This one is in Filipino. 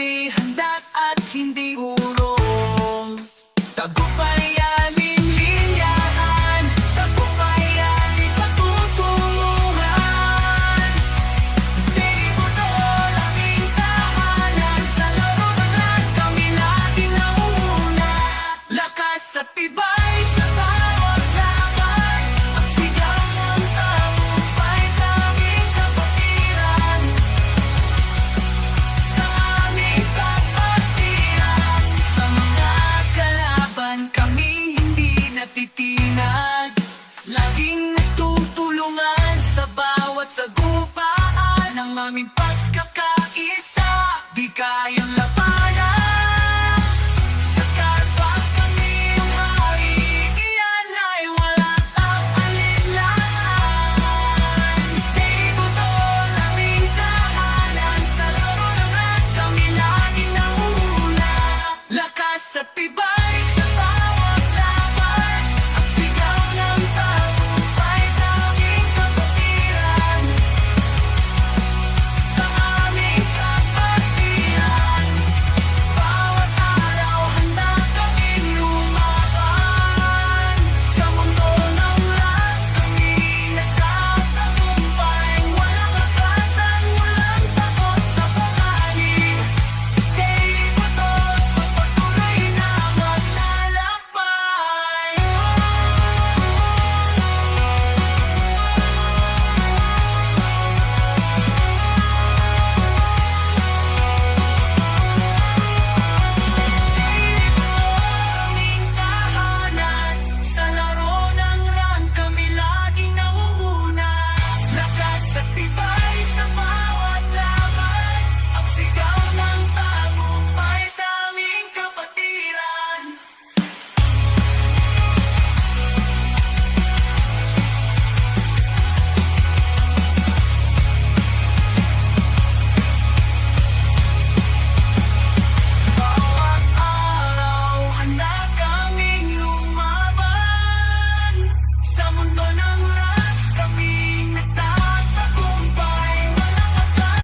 kami handa at hindi urong. Tagumpayanin linyahan, tagumpayanin patutunguhan. Tributol aming tahanan, sa laro ng lahat kami laging nauna. Lakas at tibay sa bawat laban, ang sigaw ng tagumpay sa aming kapatiran. Sa aming kapatiran, sa mga kalaban kami hindi natitinag. Laging nagtutulungan sa bawat sagupaan, ang aming pagkakaisa di kayang